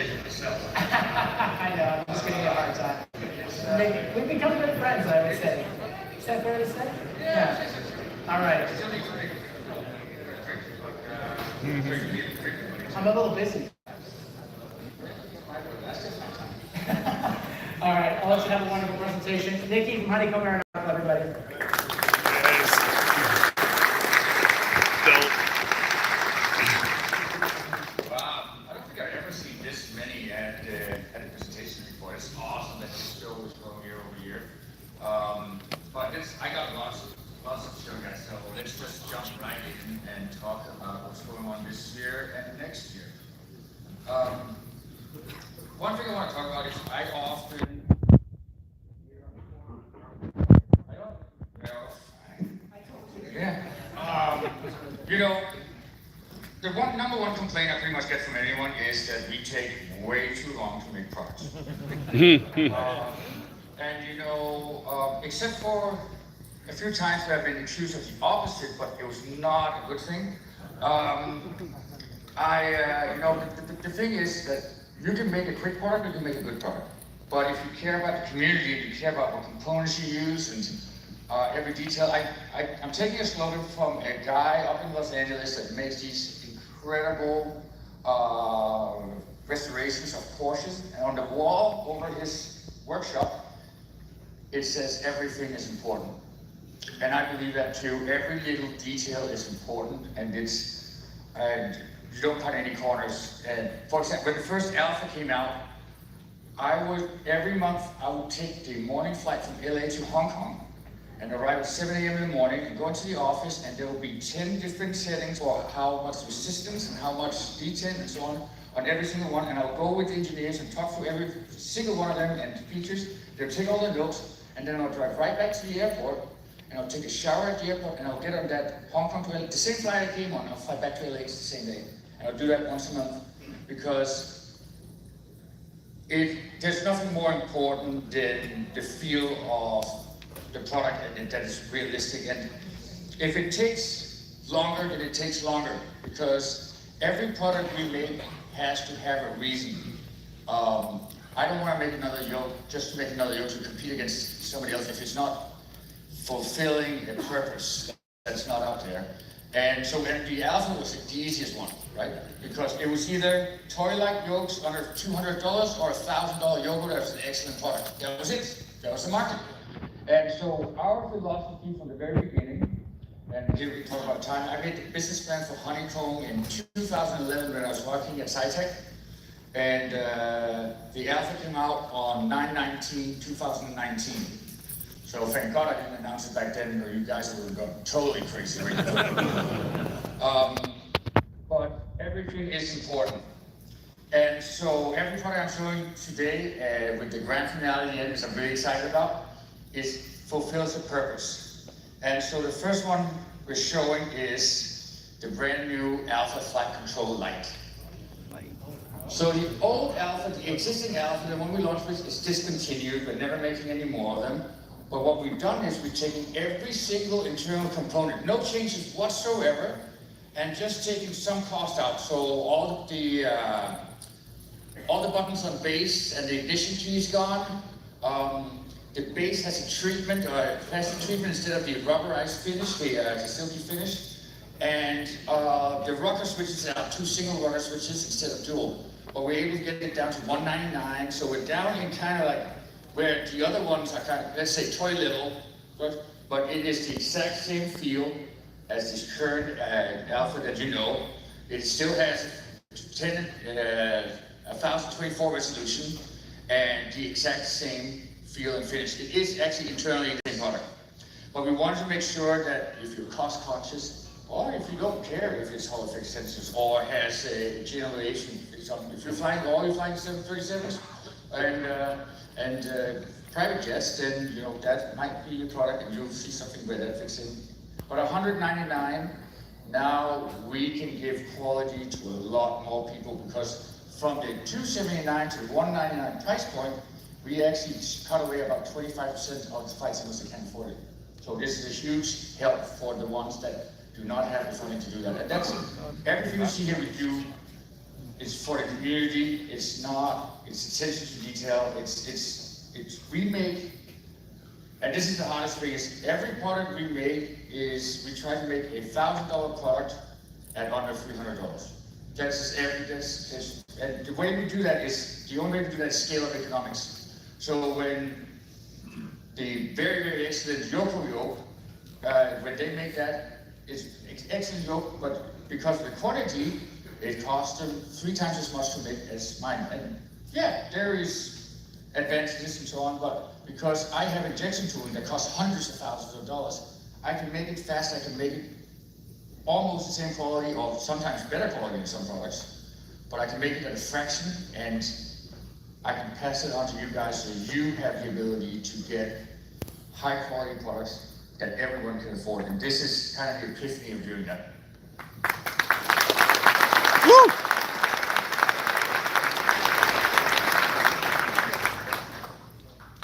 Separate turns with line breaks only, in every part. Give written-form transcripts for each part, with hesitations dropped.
take it myself.
I know, I'm just giving you a hard time. We've become good friends, I would say. Is that fair to say? Yeah. All right. I'm a little busy. All right, I'll let you have a wonderful presentation. Nikki from Honeycomb, everybody.
Wow, I don't think I've ever seen this many at a presentation before. It's awesome that this show is growing year over year. But I got lots of show guys, so let's just jump right in and talk about what's going on this year and next year. One thing I want to talk about is I often, you know, the number one complaint I pretty much get from anyone is that we take way too long to make products. And you know, except for a few times where I've been accused of the opposite, but it was not a good thing. You know, the thing is that you can make a quick product, you can make a good product. But if you care about the community, if you care about what components you use and every detail, I'm taking a slogan from a guy up in Los Angeles that makes these incredible restorations of Porsches. And on the wall over his workshop, it says everything is important. And I believe that too. Every little detail is important, and you don't cut any corners. And for example, when the first Alpha came out, every month I would take the morning flight from LA to Hong Kong and arrive at 7 a.m. in the morning and go into the office, and there will be 10 different settings for how much resistance and how much detail and so on every single one. And I'll go with the engineers and talk through every single one of them and the features. They'll take all the notes, and then I'll drive right back to the airport, and I'll take a shower at the airport, and I'll get on that Hong Kong to LA, the same flight I came on, I'll fly back to LA the same day. And I'll do that once a month, because there's nothing more important than the feel of the product and that is realistic. And if it takes longer, then it takes longer, because every product we make has to have a reason. I don't want to make another yoke just to make another yoke to compete against somebody else if it's not fulfilling a purpose that's not out there. And so the Alpha was the easiest one, right? Because it was either toy-like yokes under $200 or $1,000 yoke that was an excellent product. That was it. That was the market. And so our philosophy from the very beginning, and here we talk about time, I made the business plan for Honeycomb in 2011 when I was working at SciTech. And the Alpha came out on 9/19/2019. So thank God I didn't announce it back then, or you guys would have gone totally crazy. But everything is important. And so every product I'm showing today, with the grand finale at the end, which I'm really excited about, fulfills a purpose. And so the first one we're showing is the brand new Alpha Flight Control Lite. So the old Alpha, the existing Alpha, the one we launched with, is discontinued. We're never making any more of them. But what we've done is we've taken every single internal component, no changes whatsoever, and just taking some cost out. So all the buttons on base and the ignition key is gone. The base has a treatment, a plastic treatment instead of the rubberized finish, the silky finish. And the rocker switches are 2 single rocker switches instead of dual. But we're able to get it down to $199, so we're down in kind of like where the other ones are kind of, let's say, toy level, but it is the exact same feel as this current Alpha that you know. It still has 1024 resolution and the exact same feel and finish. It is actually internally the same product. But we wanted to make sure that if you're cost conscious, or if you don't care if it's Hall effect sensors or has a generation, if you're flying all your flying 737s and private jets, then you know that might be your product, and you'll see something where that fits in. But $199, now we can give quality to a lot more people, because from the $279 to $199 price point, we actually cut away about 25% of the flight simulators that can't afford it. So this is a huge help for the ones that do not have the funding to do that. And that's everything you see here we do it's for the community, it's attention to detail, we make, and this is the hardest thing, is every product we make we try to make $1,000 product at under $300. And the way we do that is, the only way to do that is scale of economics. So when the very, very excellent Yoko yoke, when they make that, it's excellent yoke, but because of the quantity, it costs them 3 times as much to make as mine. And yeah, there is advantages and so on, but because I have injection tooling that costs hundreds of thousands of dollars, I can make it fast, I can make it almost the same quality, or sometimes better quality in some products, but I can make it at a fraction, and I can pass it on to you guys so you have the ability to get high quality products that everyone can afford. And this is kind of the epiphany of doing that.
Woo!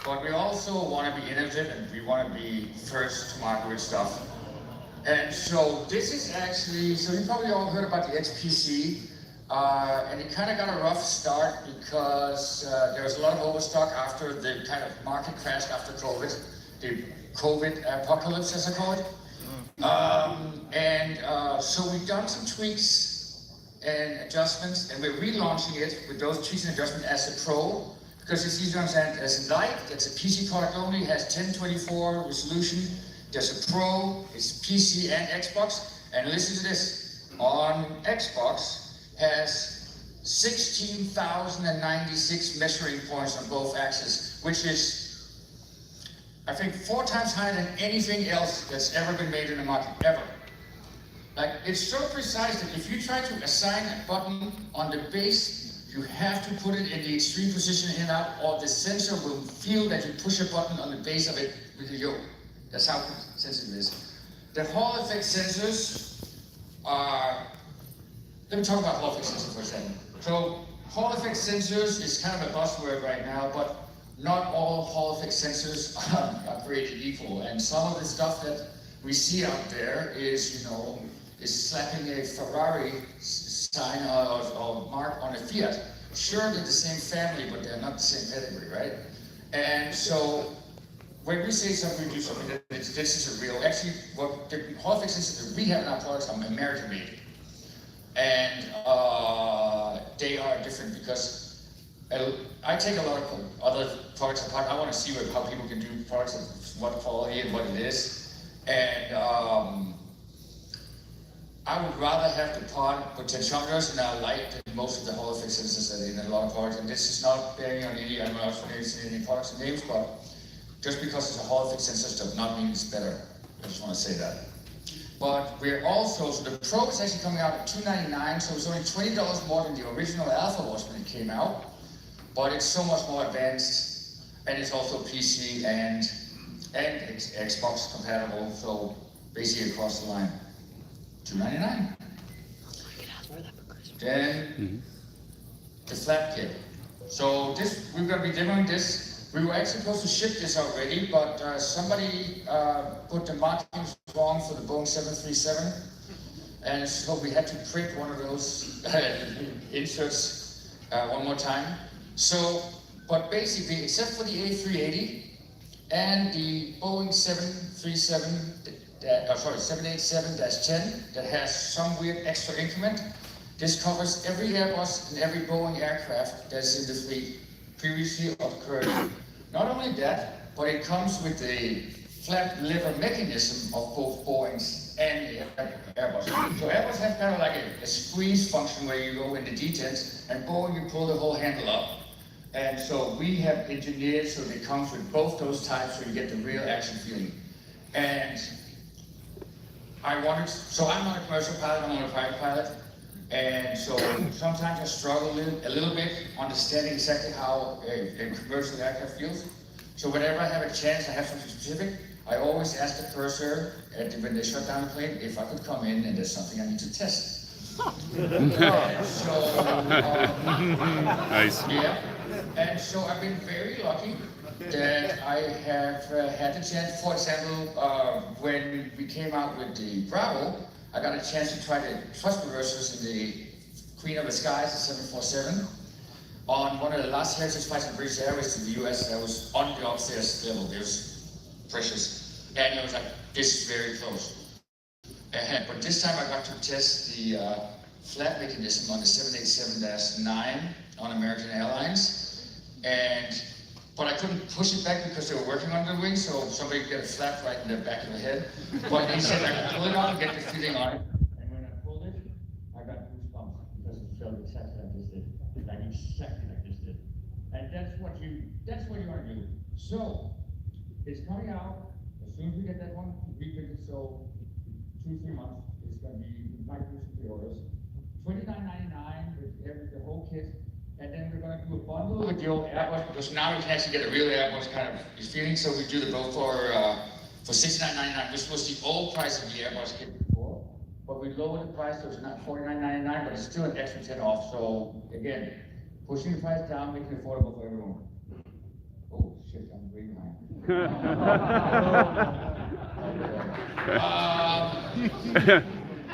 But we also want to be innovative, and we want to be first to market with stuff. And so this is actually, so you probably all heard about the XPC, and it kind of got a rough start because there was a lot of overstock after the kind of market crash after COVID, the COVID apocalypse, as I call it. So we've done some tweaks and adjustments, and we're relaunching it with those tweaks and adjustments as a Pro, because it's easy to understand. As a Lite, that's a PC product only, has 1024 resolution. There's a Pro, it's PC and Xbox, and listen to this, on Xbox has 16,096 measuring points on both axes, which is, I think, 4 times higher than anything else that's ever been made in the market, ever. Like, it's so precise that if you try to assign a button on the base, you have to put it in the extreme position in and out, or the sensor will feel that you push a button on the base of it with the yoke. That's how sensitive it is. The Hall effect sensors are, let me talk about Hall effect sensors for a second. So Hall effect sensors is kind of a buzzword right now, but not all Hall effect sensors are created equal. And some of the stuff that we see out there is, is slapping a Ferrari sign or mark on a Fiat. Sure, they're the same family, but they're not the same pedigree, right? And so when we say something, we do something, this is a real, actually, what the Hall effect sensors that we have in our products are American made. And they are different because I take a lot of other products apart. I want to see how people can do products of what quality and what it is. And I would rather have the part potentiometers in our Lite than most of the Hall effect sensors that are in a lot of products. And this is not bearing on any, I'm not familiar with any products and names, but just because it's a Hall effect sensor does not mean it's better. I just want to say that. But we're also, so the Pro is actually coming out at $299, so it's only $20 more than the original Alpha was when it came out. But it's so much more advanced, and it's also PC and Xbox compatible, so basically across the line. $299. Then the flap kit. So this, we're going to be demoing this. We were actually supposed to ship this already, but somebody put the markings wrong for the Boeing 737, and so we had to print one of those inserts one more time. So, but basically, except for the A380 and the Boeing 787-10 that has some weird extra increment, this covers every Airbus and every Boeing aircraft that's in the fleet previously or currently. Not only that, but it comes with the flap lever mechanism of both Boeing's and Airbus. So Airbus have kind of like a squeeze function where you go in the detents, and Boeing you pull the whole handle up. And so we have engineered so that it comes with both those types so you get the real action feeling. And so I'm not a commercial pilot, I'm not a private pilot. And so sometimes I struggle a little bit understanding exactly how a commercial aircraft feels. So whenever I have a chance, I have something specific, I always ask the purser when they shut down the plane if I could come in and there's something I need to test.
Nice.
Yeah, and so I've been very lucky that I have had the chance. For example, when we came out with the Bravo, I got a chance to try the thrust reversers in the Queen of the Skies, the 747. On one of the last heritage flights in British Airways to the US, I was on the upstairs level. It was precious. And it was like, this is very close. But this time I got to test the flap mechanism on the 787-9 on American Airlines. But I couldn't push it back because they were working on the wing, so somebody could get a flap right in the back of the head. But he said I could pull it out and get the feeling on it. And when I pulled it, I got goosebumps because it felt exactly like this did. Like exactly like this did. And that's what you want to do. So, it's coming out. As soon as we get that one reprinted, so 2-3 months, it's going to be, we might do some pre-orders. $29.99 with the whole kit. And then we're going to do a bundle with the old Airbus, because now you can actually get a real Airbus kind of feeling. So we do the both for $69.99. This was the old price of the Airbus kit before, but we lowered the price, so it's not $49.99, but it's still an extra 10 off. So again, pushing the price down, making it affordable for everyone. Oh shit, I'm way behind.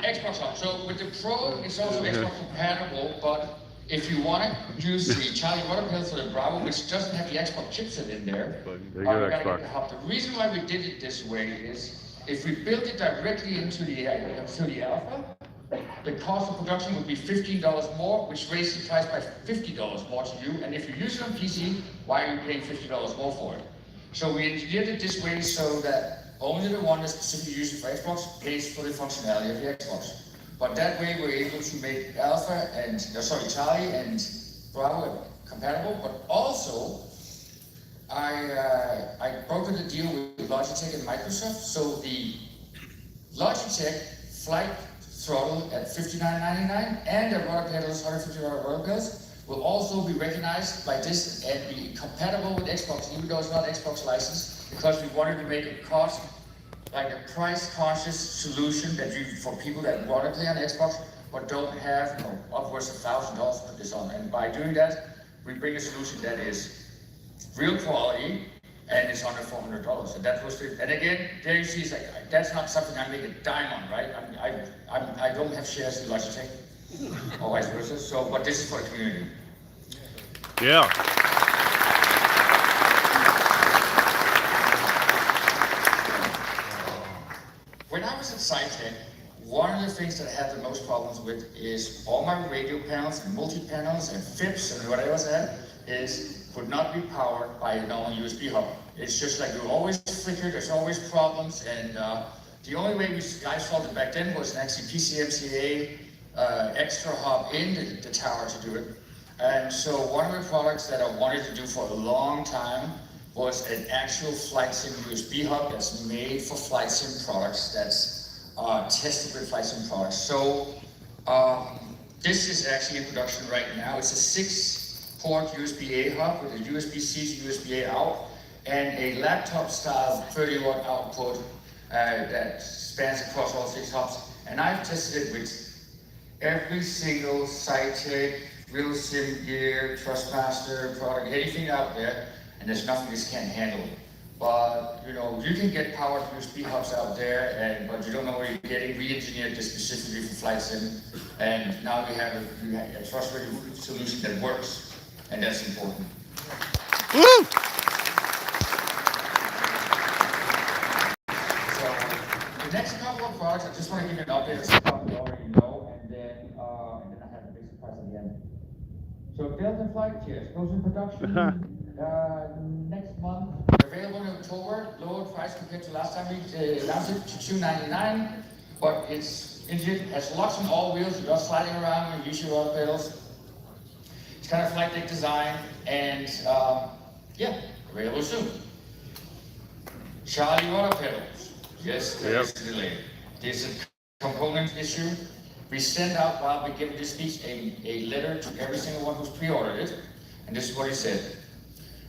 Xbox Hub. So with the Pro, it's also Xbox compatible, but if you want to use the Charlie Water Pill for the Bravo, which doesn't have the Xbox chipset in there, you gotta get the hub. The reason why we did it this way is, if we built it directly into the Alpha, the cost of production would be $15 more, which raised the price by $50 more to you. And if you use it on PC, why are you paying $50 more for it? So we engineered it this way so that only the one that's specifically used for Xbox pays for the functionality of the Xbox. But that way we're able to make Alpha and, Charlie and Bravo compatible, but also I brokered a deal with Logitech and Microsoft, so the Logitech flight throttle at $59.99 and the rudder pedals, $150 rudder pedals, will also be recognized by this and be compatible with Xbox, even though it's not Xbox licensed, because we wanted to make it cost like a price-conscious solution that for people that want to play on Xbox but don't have upwards of $1,000 to put this on. And by doing that, we bring a solution that is real quality and it's under $400. And that was and again, there you see, it's like, that's not something I make a dime on, right? I don't have shares in Logitech or vice versa. So, but this is for the community.
Yeah.
When I was at SciTech, one of the things that I had the most problems with is all my radio panels and multi-panels and FIPS and whatever else I had could not be powered by a normal USB hub. It's just like you're always flickered, there's always problems, and the only way I solved it back then was actually PCMCA extra hub in the tower to do it. And so one of the products that I wanted to do for a long time was an actual flight sim USB hub that's made for flight sim products, that's tested with flight sim products. So this is actually in production right now. It's a 6-port USB-A hub with a USB-C to USB-A out and a laptop-style 30-watt output that spans across all 6 hubs. And I've tested it with every single SciTech, Real Sim Gear, Trustmaster product, anything out there. And there's nothing this can't handle. But you can get powered USB hubs out there, but you don't know where you're getting. We engineered this specifically for flight sim, and now we have a trustworthy solution that works, and that's important.
Woo!
So the next couple of products, I just want to give you an update of something you already know, and then I have a big surprise at the end. So Delta flight chairs goes in production. Next month, available in October, lower price compared to last time we announced it to $299, but it's engine has locks on all wheels, you're not sliding around and use your rudder pedals. It's kind of flight deck design, and yeah, available soon. Charlie rudder pedals, yes, there's a delay. There's a component issue. We sent out, while we give this speech, a letter to every single one who's pre-ordered it, and this is what he said.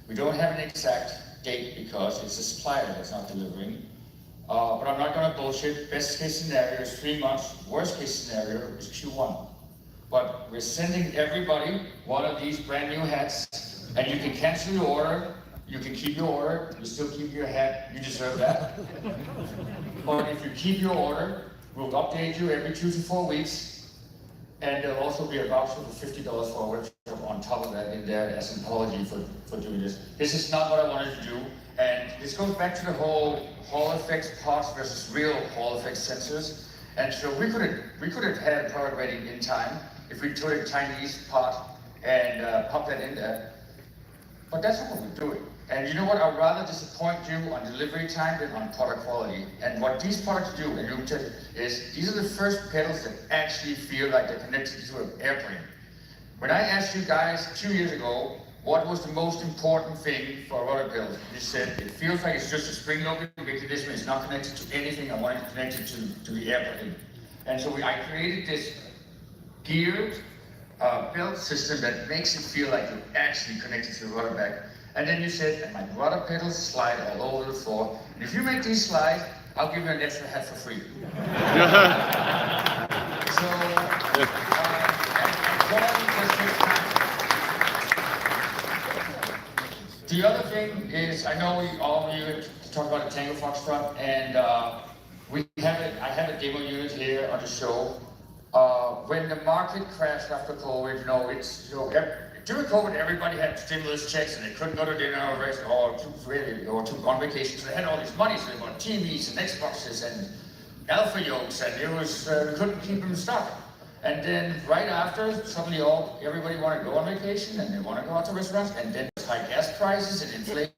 We don't have an exact date because it's a supplier that's not delivering. But I'm not going to bullshit. Best case scenario is 3 months. Worst case scenario is Q1. But we're sending everybody one of these brand new hats, and you can cancel your order. You can keep your order. You still keep your hat. You deserve that. But if you keep your order, we'll update you every 2 to 4 weeks. And there'll also be a voucher for $50 for a workshop on top of that in there as an apology for doing this. This is not what I wanted to do. And this goes back to the whole Hall effects parts versus real Hall effects sensors. And so we could have had a product ready in time if we took a Chinese part and popped that in there. But that's not what we're doing. And you know what? I'd rather disappoint you on delivery time than on product quality. And what these products do, and you'll tell you, is these are the first pedals that actually feel like they're connected to an airplane. When I asked you guys 2 years ago, what was the most important thing for a rudder pedal? You said, it feels like it's just a spring-loaded mechanism, it's not connected to anything, I want it connected to the airplane. And so I created this geared belt system that makes it feel like you're actually connected to the rudder back. And then you said, and my rudder pedals slide all over the floor. And if you make these slide, I'll give you an extra hat for free. The other thing is, I know all of you talk about a Tango Foxtrot, and I have a demo unit here on the show. When the market crashed after COVID, during COVID, everybody had stimulus checks and they couldn't go to dinner or to on vacation, so they had all this money, so they bought TVs and Xboxes and Alpha Yokes, and it was we couldn't keep them in stock. And then right after, suddenly everybody wanted to go on vacation and they want to go out to restaurants, and then high gas prices and inflation,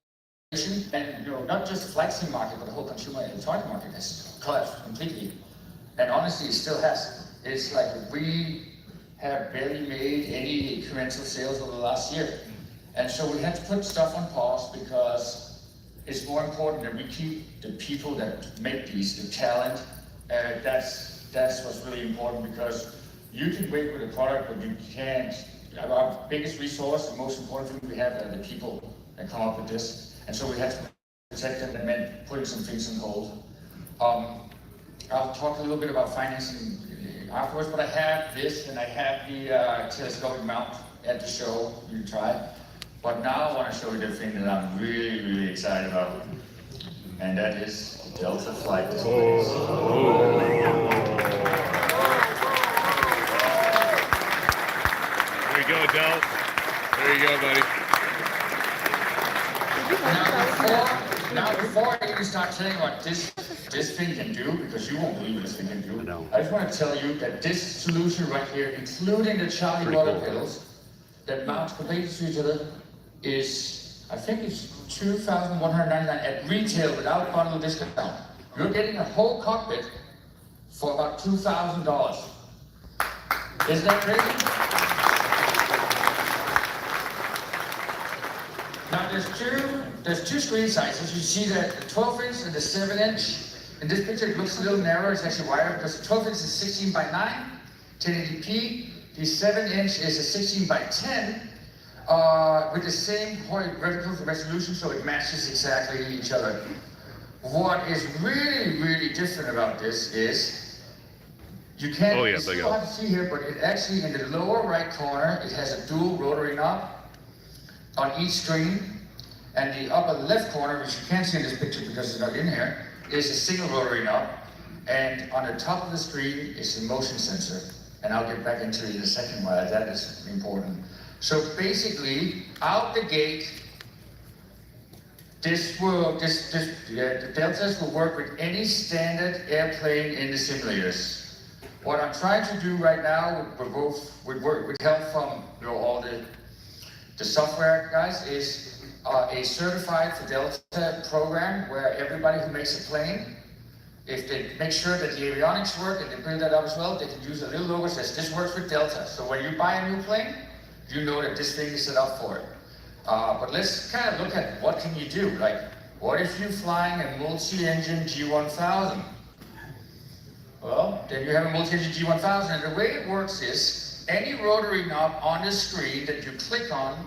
and not just the flight sim market, but the whole consumer electronic market has collapsed completely. And honestly, it still has. It's like we have barely made any incremental sales over the last year. And so we had to put stuff on pause because it's more important that we keep the people that make these, the talent. That's what's really important, because you can wait with a product, but you can't. Our biggest resource, the most important thing we have are the people that come up with this. And so we had to protect them. That meant putting some things on hold. I'll talk a little bit about financing afterwards, but I have this, and I have the telescopic mount at the show you can try. But now I want to show you the thing that I'm really, really excited about, and that is the Delta flight displays.
There you go, Del. There you go, buddy.
Now before I even start telling you what this thing can do, because you won't believe what this thing can do, I just want to tell you that this solution right here, including the Charlie rudder pedals that mount completely to each other, is, I think it's $2,199 at retail without bundle discount. You're getting a whole cockpit for about $2,000. Isn't that crazy? Now there's two screen sizes. You see that the 12-inch and the 7-inch. In this picture it looks a little narrow, it's actually wider, because the 12-inch is 16 by 9, 1080p. The 7-inch is a 16 by 10, with the same vertical resolution, so it matches exactly each other. What is really, really different about this is, you can't, you still have to see here, but it actually, in the lower right corner, it has a dual rotary knob on each screen, and the upper left corner, which you can't see in this picture because it's not in here, is a single rotary knob, and on the top of the screen is a motion sensor, and I'll get back into it in a second why that is important. So basically, out the gate, the Deltas will work with any standard airplane in the simulators. What I'm trying to do right now, with help from all the software guys, is a certified for Delta program where everybody who makes a plane, if they make sure that the avionics work and they build that up as well, they can use a little logo that says this works with Delta. So when you buy a new plane, you know that this thing is set up for it. But let's kind of look at what can you do. Like, what if you're flying a multi-engine G1000? Well, then you have a multi-engine G1000, and the way it works is, any rotary knob on the screen that you click on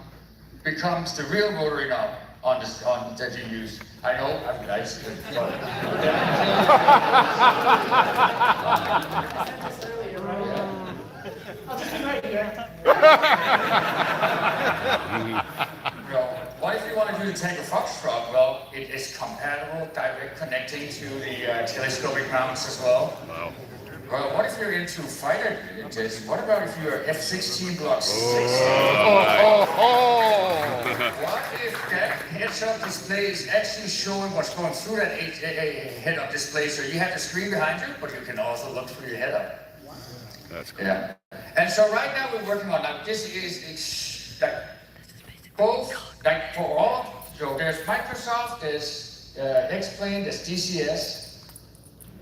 becomes the real rotary knob that you use. I know, I said it.
I'll just be right here.
What if you want to do the Tango Foxtrot? Well, it is compatible, direct connecting to the telescopic mounts as well.
Wow.
Well, what if you're into fighter jets? What about if you're FSExpo Block 6? What if that heads-up display is actually showing what's going through that head-up display? So you have the screen behind you, but you can also look through your head-up.
That's cool.
Yeah. And so right now we're working on that. This is like both, like for all. So there's Microsoft, there's X-Plane, there's DCS.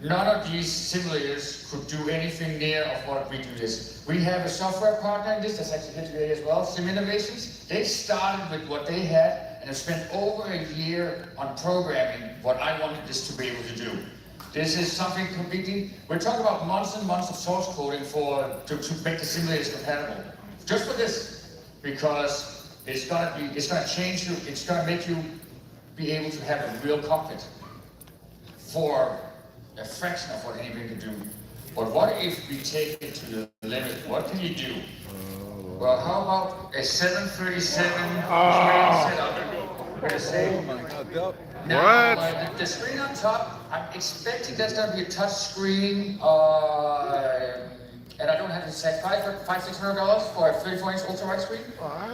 None of these simulators could do anything near of what we do this. We have a software partner in this that's actually here today as well, Sim Innovations. They started with what they had and have spent over a year on programming what I wanted this to be able to do. This is something completely, we're talking about months and months of source coding to make the simulators compatible. Just for this, because it's gonna change you, it's gonna make you be able to have a real cockpit for a fraction of what anything can do. But what if we take it to the limit? What can you do? Well, how about a 737 train setup? We're gonna say. Now, the screen on top, I'm expecting that's gonna be a touch screen, and I don't have to say $500-$600 for a 34-inch ultra-wide screen.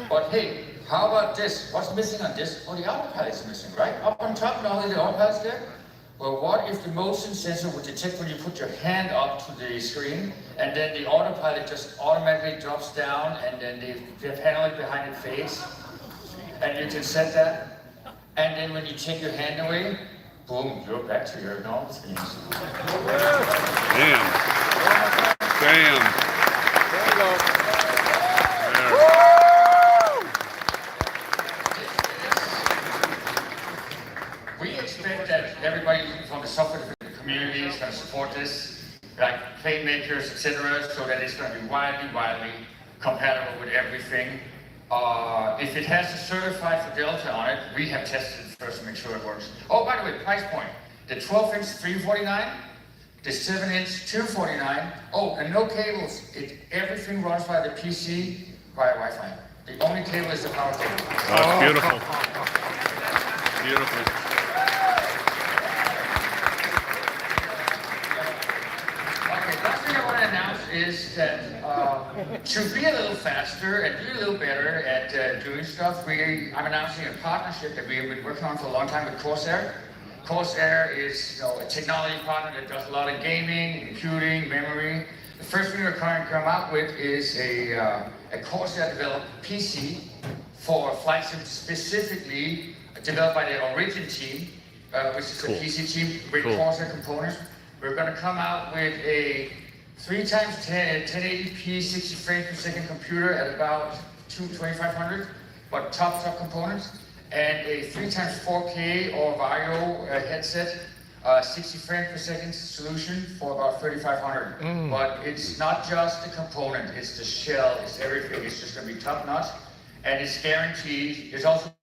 But hey, how about this? What's missing on this? Oh, the autopilot's missing, right? Up on top, not only the autopilot's there. Well, what if the motion sensor would detect when you put your hand up to the screen, and then the autopilot just automatically drops down, and then the panel behind it fades, and you can set that, and then when you take your hand away, boom, you're back to your normal screens.
Damn. There you go.
We expect that everybody from the software community is going to support this, like plane makers, etc., so that it's going to be widely compatible with everything. If it has a certified for Delta on it, we have tested it first to make sure it works. Oh, by the way, price point. The 12-inch $349, the 7-inch $249. Oh, and no cables. Everything runs via the PC via Wi-Fi. The only cable is the power cable.
Oh, that's beautiful. Beautiful.
Is that to be a little faster and be a little better at doing stuff, I'm announcing a partnership that we have been working on for a long time with Corsair. Corsair is a technology partner that does a lot of gaming, computing, memory. The first thing we're going to come out with is a Corsair developed PC for flight sims, specifically developed by the Origin team, which is a PC team with Corsair components. We're going to come out with a 3x10 1080p 60 frames per second computer at about 2500, but top components, and a 3x4K or Vario headset, 60 frames per second solution for about 3500. But it's not just the component, it's the shell, it's everything. It's just going to be top notch, and it's guaranteed. It's also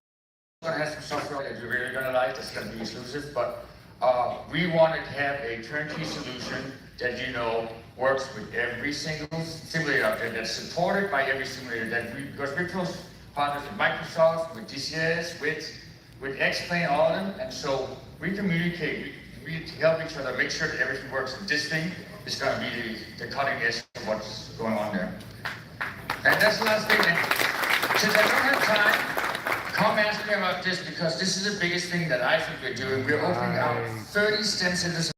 going to have some software that you're really going to like. That's going to be exclusive, but we wanted to have a turnkey solution that works with every single simulator out there, that's supported by every simulator because we're close partners with Microsoft, with DCS, with X-Plane, all of them, and so we communicate, we help each other make sure that everything works. And this thing is going to be the cutting edge of what's going on there. And that's the last thing. And since I don't have time, come ask me about this, because this is the biggest thing that I think we're doing. We're opening out 30 STEM centers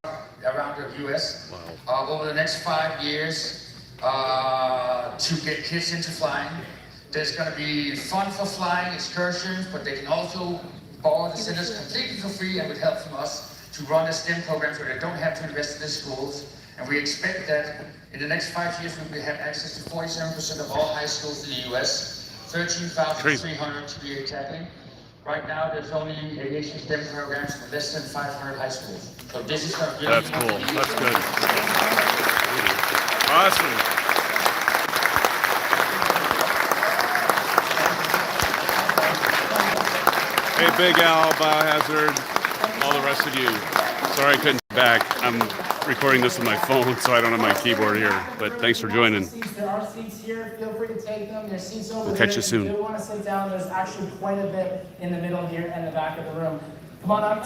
around the US over the next 5 years to get kids into flying. There's going to be fun for flying excursions, but they can also borrow the centers completely for free and with help from us to run the STEM programs where they don't have to invest in the schools. And we expect that in the next 5 years we will have access to 47% of all high schools in the US, 13,300 to be exactly. Right now, there's only aviation STEM programs for less than 500 high schools. So this is really
That's cool. That's good. Awesome. Hey, Big Al, Biohazard, all the rest of you. Sorry I couldn't be back. I'm recording this with my phone, so I don't have my keyboard here. But thanks for joining.
There are seats here. Feel free to take them. There's seats over there.
We'll catch you soon.
If you do want to sit down, there's actually quite a bit in the middle here and the back of the room. Come on up.